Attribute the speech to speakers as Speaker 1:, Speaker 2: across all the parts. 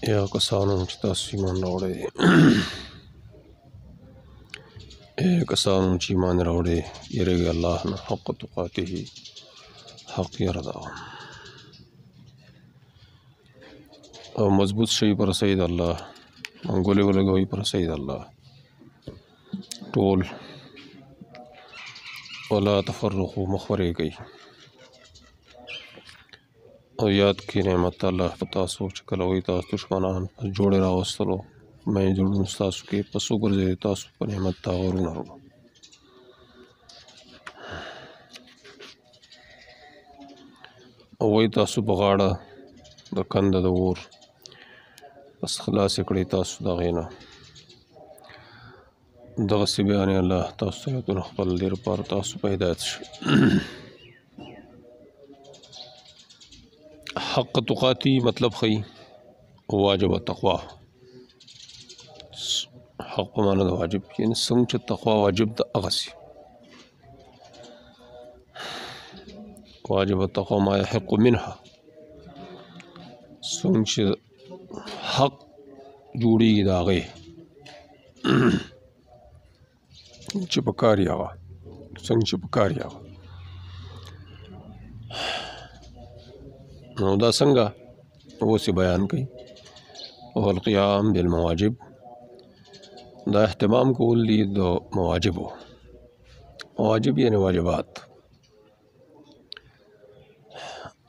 Speaker 1: یا کسانو چې تاسو ایمان راوړی کسانو چې ایمان راوړی یریږئ الله نه حق تقاته حق یره ده او مضبوط شئ پر سید الله منګولې ولګوئ پر سید الله ټول ولا تفرقوا مخورېږئ او یاد کړئ نعمت الله په تاسو چې کله وایي تاسو دشمنان په جوړې راوستلو مې جوړونو ستاسو کې پس وګرځئ تاسو په نعمت ته غرونه وروړو او وایي تاسو په غاړه د کنده د اور بس خلاصې کړئ تاسو د هغې نه دغسې بیانې الله تاسو ته آیتونه خپل دې لپاره تاسو په هدایت شئ حق تقاتی مطلب خی واجب تقوا حق په معنی د واجب یعنی څنګه چې تقوا واجب ده هغسې واجب التقوى ما يحق منها څنګه چې حق جوړېږي د هغې چې په کار یې هغه څنګه چې په کار یې هغه نو دا څنګه اوس یې بیان کوي او القیام بالمواجب دا اهتمام کول دي د مواجبو مواجب یعنی واجبات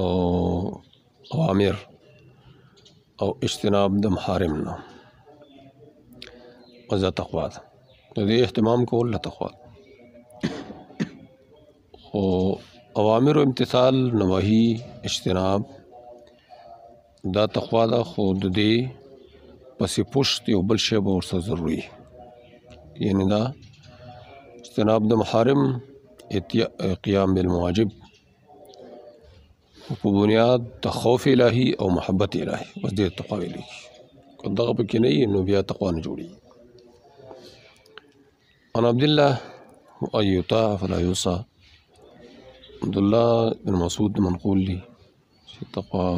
Speaker 1: او اوامر او اجتناب د محارم نه وزا تقوا ده د دې اهتمام کول له تقوا خو اوامر و امتثال نواهی اجتناب دا تقوا ده خو د دې پسې پشت یو بل شی به ورسره ضروري یعنی دا اجتناب د محارم قیام بالمواجب په بنیاد د خوف الهي او محبت الهي بس دې تقوا ویلي که دغه پکې نه وي نو بیا تقوا نه جوړېږي عن عبد الله ان یطاع فلا یعصى عبد الله بن مسعود منقول دي چې تقوا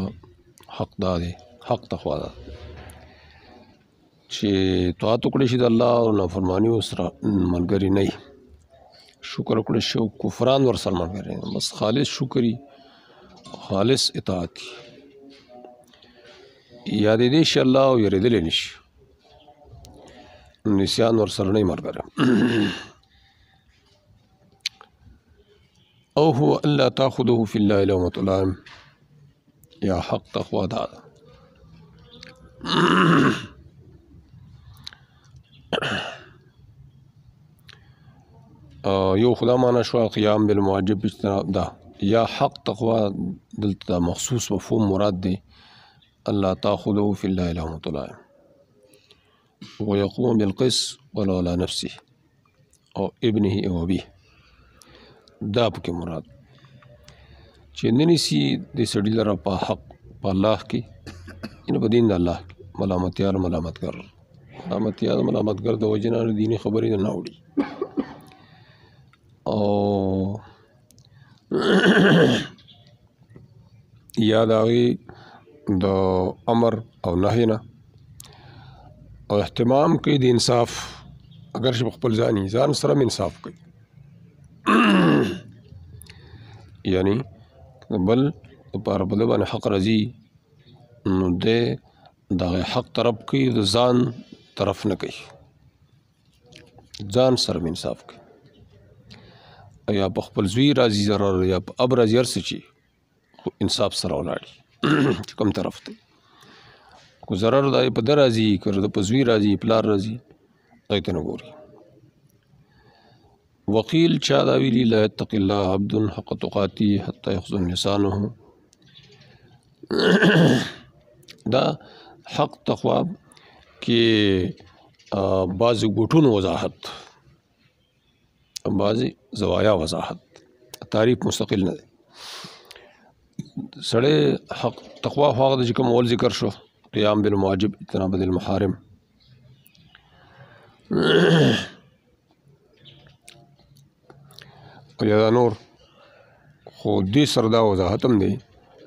Speaker 1: حق دا دی حق تقوا ده چې طاعت وکړی شي د الله او نافرماني ورسره ملګري نه وي شکر وکړی شي او کفران ورسره ملګري نه بس خالص شکري خالص اطاعت یادېدی شي الله او یریدلی نه شي نسیان ورسره نه وي ملګری او هو الا تاخذه في الله لومة لائم یا حق تقوا دا یو خدا معنا شو قیام بالمواجب اجتناب دا یا حق تقوا دلته مخصوص مفهوم مراد دی الله تاخذه في الله لومة لائم ويقوم بالقسط ولو على نفسه او ابنه او ابيه دا پکې مراد چې ننیسي د سړي لره په حق په الله کې یعنې په دین د الله کې ملامتیار ملامتګر د وجې نه دیني خبرې نه وړي او یا د هغې د امر او نهي نه او اهتمام کوي د انصاف اگر چې په خپل ځان سره هم انصاف کوي یعنی بل لپاره په ده باندې حق راځي نو دی د هغې حق طرف کوي د ځان طرف نه کوي ځان سره هم انصاف کوي یا په خپل زوی راځي ضرر یا په اب راځي هر څه چې خو انصاف سره ولاړي چې کوم طرف ته کو ضرر دا په ده راځي که د په زوی راځي پلار راځي هغې ته نه ګوري وقیل چا دا ویلي لا یتق الله عبد حق تقاتی حتی یخزن لسانه دا حق تقوا کې بعضې ګوټونو وضاحت بعضې زوایا وضاحت تعریف مستقل نه دی سړی حق تقوا خو هغه ده چې کوم اول ذکر شو قیام بالمواجب اجتناب المحارم یا دا نور خو دې سره دا وضاحت هم دی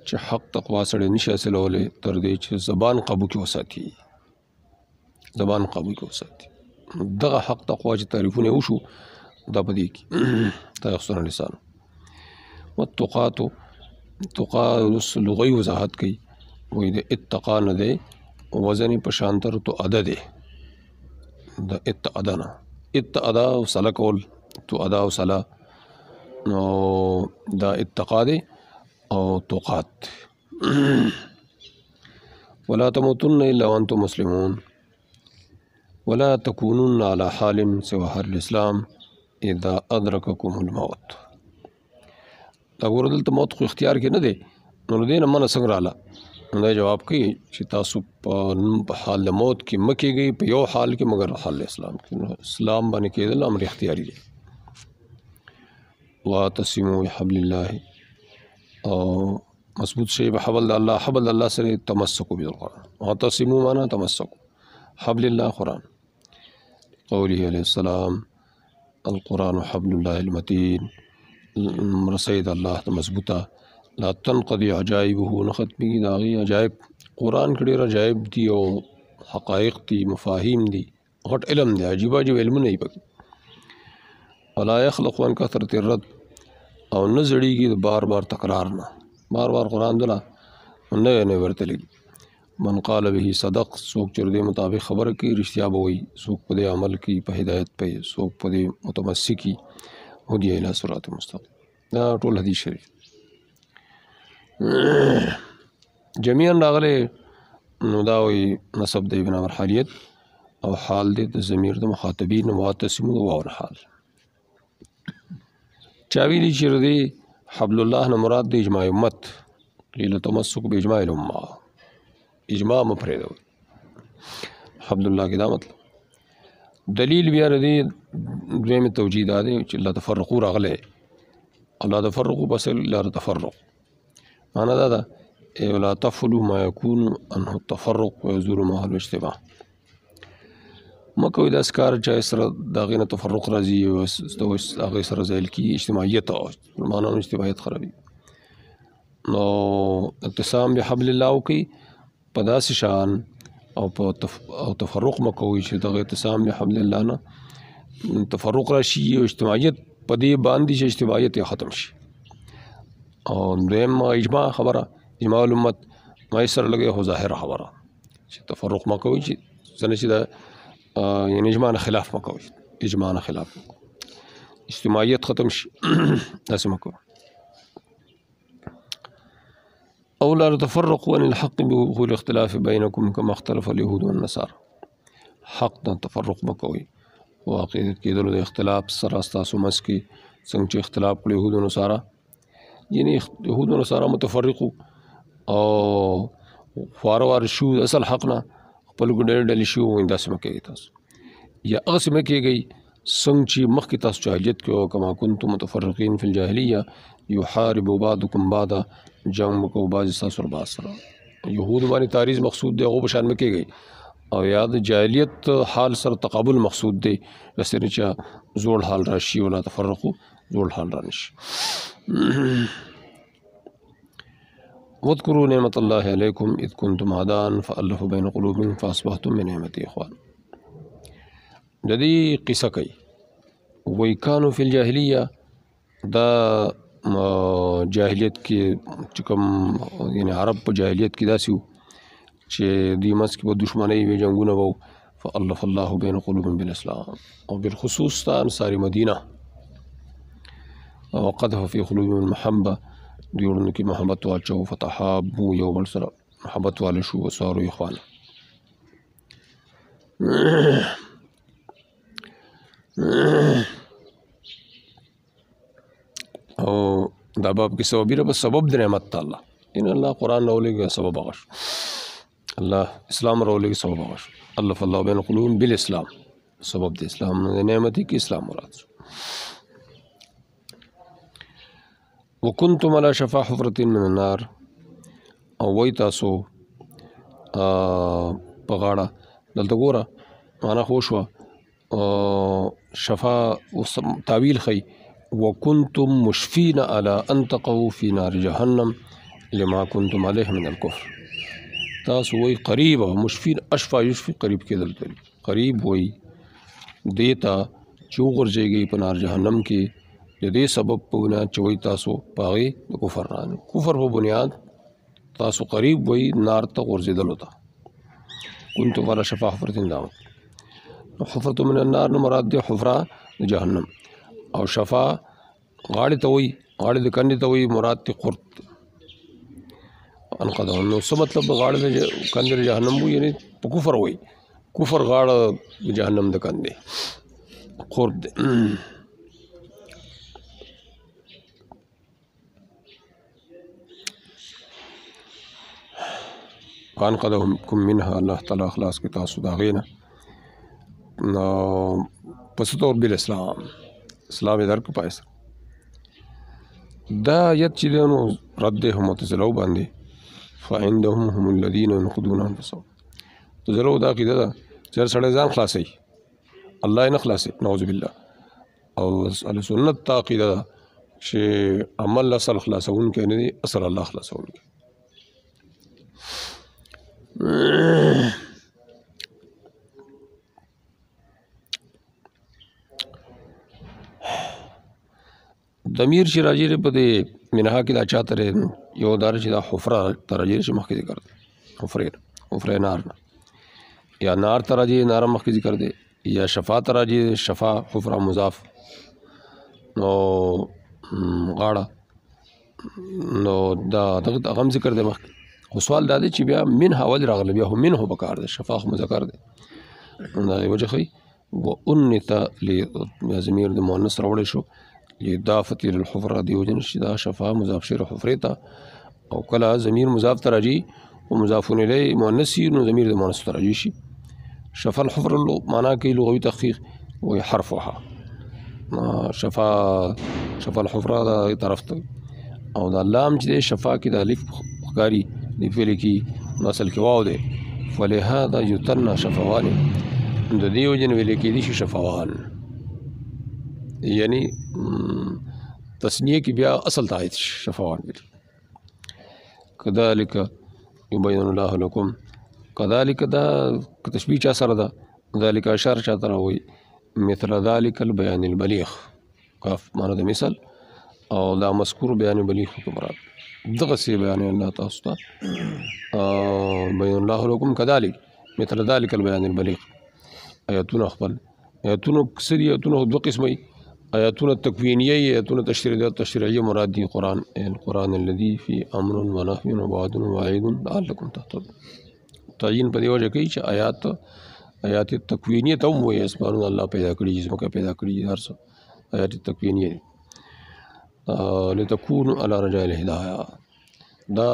Speaker 1: چې حق تقوا سره نشي حاصلولی تر دې چې زبان قابو کې وساتي، زبان قابو کې وساتي. دغه حق تقوا چې تعریفونه وشو دا په دې کې تحسن لسان والتقات تقا لغوي وضاحت کوي وایي د اتقا نه دی وزن په شانتر تو ادا دی د اتعدا نه اتعدا او صلا کول تو ادا او صلا نو دا اتقا دی او تقات. ولا تموتن الا وانتم مسلمون ولا تكونن على حال سوى حال الاسلام اذا ادرككم الموت. دا ګوره دلته موت خو اختیار کې نه دی نو دې نه منه څنګه رااله نو دا جواب کوي چې تاسو په حال موت کې مه کېږئ په یو حال کې مګر حال اسلام کې نو اسلام باندې کېدل امر اختیاري دی. واعتصموا بحبل الله او مضبوط شي په حبل الله، حبل الله سره تمسکوا بالقرآن. واعتصموا معنا تمسکوا، حبل الله قرآن قوله عليه السلام القرآن حبل الله المتين رسید الله ته مضبوطه لا تنقضي عجائبه نختمي داغي عجائب. قرآن کې ډېر عجائب دي او حقایق دي مفاهیم دي غټ علم دی عجیب عجیب علمونه یې پکې. ولا يخلق عن كثرة الرد او نه زړیږي د بار بار تکرار نه، بار بار قرآن دله نه ورته لګي. من قال به صدق څوک چې دې مطابق خبره کوي رښتیا به وایي، څوک په دې عمل کوي په هدایت پي، څوک په دې متمسکي هدي الى صراط مستقیم. دا ټول حدیث شریف جميعا راغلی نو دا وایي نسب دی بنا حالیت او حال دی د ضمیر د مخاطبین واعتصموا د واو حال. چا ویلي چې دی حبل الله نه مراد د اجماع امت قیل تمسک باجماع الامه، اجماع مه پرېږدئ حبل الله کې دا مطلب. دلیل بیا دی دویمې توجیه دا دی چې لا تفرقو راغلی او لا تفرقو بس لا تفرق معنا دا ده ولا تفعلوا ما يكون عنه التفرق ويزور معه الاشتباه. مه کوئ داسې کار چې سره د هغې نه تفرق راځي او هغې سره زایل کېږي اجتماعیت او مسلمانانو اجتماعیت خرابي. نو اعتصام بحبل الله وکړئ په داسې شان او تفرق مه کوئ چې دغه اعتصام بحبل الله نه تفرق راشي او اجتماعیت په دې باندې چې اجتماعیت یې ختم شي. او دویم اجماع خبره اجماع الامت ما یې سره لګي خو ظاهره خبره چې تفرق مه کوئ چې ځنه چې د یعنی اجماع نه خلاف مه کوئ، اجماع نه خلاف مه کوئ، اجتماعیت ختم شي داسې مه کوئ. او لا تفرقوا عن الحق بوقوع الاختلاف بينكم كما اختلف اليهود والنصارى. حق نه تفرق مه کوئ او عقیدت کېدلو د اختلاف سره ستاسو منځ کې څنګه چې اختلاف کړي یهود و نصارا، یعنی یهود و نصارا متفرقو او خواره واره شو اصل حق نه خپل ګډې ډلې شو داسې مه کېږئ تاسو، یا هغسې مه کېږئ څنګه چې مخکې تاسو جاهلیت کې او کما کنتم متفرقین فی الجاهلیه یحارب بعضکم بعضا جنګ مه کوو بعضې ستاسو سره بعض سره. یهودو باندې تعریض مقصود دی هغو په شان مه کېږئ او یا د جاهلیت حال سره تقابل مقصود دی داسې نه چې زوړ حال راشي ولا تفرقو زوړ حال را نشي. واذكروا نعمة الله عليكم إذ كنتم أعداء فألف بين قلوبكم فأصبحتم بنعمته إخوانا. د دې قصه کوي وایي کانو فی الجاهلیه دا جاهلیت کې چې کوم یعنی عرب په جاهلیت کې داسې وو چې دوی منځ کې به دښمنۍ وې جنګونه به فألف الله بین قلوبهم بالاسلام او بالخصوص تا انصار مدینه وقذف فی قلوبهم المحبه دوی ورونو کې محبت واچو فتحابو یو بل سره محبت واله شو وصاروا اخوانا. او دا باب کې سبب په سبب د نعمت الله ان الله قرآن راولېږي سبب هغه شو، الله اسلام راولېږي سبب هغه شو. الف الله بین قلوبهم بالاسلام سبب د اسلام د نعمت کې اسلام مراد شو. وکنتم علی شفا حفرة من النار او وای تاسو په غاړه دلته ګوره معنا خو شوه شفا تعویل خی وکنتم مشفین علی ان تقعوا فی نار جهنم لما كنتم عليه من الكفر. تاسو وی قریب مشفین اشفا یشفی قریب کېدل ته قریب وی دیتا چې وغورځېږئ په نار جهنم کې د دې سبب په بنیاد چې وی تاسو په هغې د کفر رانه کفر په بنیاد تاسو قریب وی نار ته غورځېدلو ته كنتم على شفا حفرة دام حفرة من النار نه مراد دی حفره د جهنم او شفا غاړې ته وی غاړې د کندې ته وی مراد دی قرط انقذهم. نو څه مطلب د غاړې د کندې د جهنم وي یعنی په کفر وي کفر غاړه د جهنم د کندې قرط دی. فانقذهم منها الله تعالی اخلاص کې تاسو د هغې نه په څه طور بالاسلام اسلام یې درک پای سره دا آیت چې دی نو رد دی معتزلو باندې فعندهم هم الذين ينقضون انفسهم. معتزلو دا عقیده ده چې هر سړی ځان خلاصوي الله یې نه خلاصوي نعوذ بالله او اهل سنت ته عقیده ده چې عمل اصل خلاصونکی نه دی اصل الله خلاصونکی. ضمیر چې راځي په دې منها کې دا چاته یو دار چې دا حفره ته راځي چې مخکې ذکر دی حفره نار نه یا نار ته راځي نار مخکې ذکر دی یا شفا ته راځي شفا حفره مضاف نو غاړه نو دا دغه هم ذکر دی مخکې خو سوال دا دی چې بیا منها ولې راغله بیا هم منه پکار دی شفا خو مذکر دی دا وجه ښیي وانث ضمیر د مؤنث راوړی شو لإضافة للحفرة دی وجه چې دا شفا مضاف شوی حفرې ته او کله ضمیر مضاف ته راځي او مضاف الیه مؤنث نو ضمیر د مؤنث ته راځي شي. شفا الحفره معنا کوي لغوي تحقیق وهي حرفها شفا الحفره دا طرف ته او دا لام چې شفا کې د الف ښکاري د فعل کې اصل کې واو دی فلهذا یثنى شفوان د دې وجه نه ویل کېدي شي شفوان یعنی تسنیه کی بیا اصل تایید شفوان بل كذلك يبين الله لكم كذلك دا تشبیه چا سره ده ذلك اشاره چا تر وي مثل ذلك البيان البليغ کاف معنی د مثال او دا مذکور بیان بلیغ کو مراد دغه سی بیان الله تاسو ته بين الله لكم كذلك مثل ذلك البيان البليغ آیاتونه خپل آیاتونه کسری آیاتونه دو قسمه آیاتونه تکوینیه آیاتونه تشریعیه مراد دی قرآن القرآن الذي في امر ونهي ووعد ووعيد لعلكم تهتدون تعین په دې وجه کوي چې آیات تکوینیه ته هم وایي اسمانونه الله پیدا کړي ځمکه پیدا کړي هر څه آیات تکوینیه لتكونوا على رجاء الهدايه دا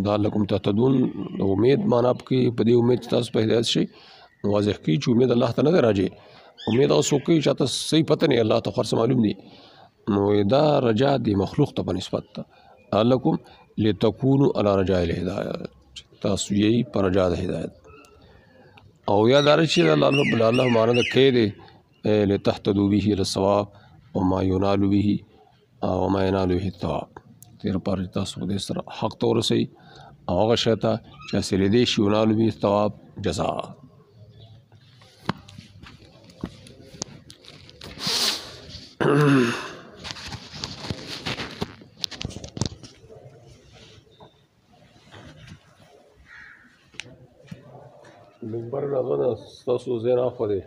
Speaker 1: لعلكم تهتدون امید معنا کې په دې امید تاسو په هدایت شي واضح کی چې امید الله ته نه راځي امید اوسو کوي چې تاسو صحیح پته نه الله ته خرڅ معلوم دي نو دا رجاء دی مخلوق ته په نسبت لعلكم لتكونوا على رجاء الهدايه تاسو یې پر رجاء د هدایت او یاد لرئ چې الله معنا د کې دی لتهتدوا به الى الصواب وما ينال به وما ينال به الثواب تیر پر تاسو د سره حق تور سي او هغه شته چې سره دې شي ينال به الثواب جزاء منبر راغله تاسو زه نه خو دې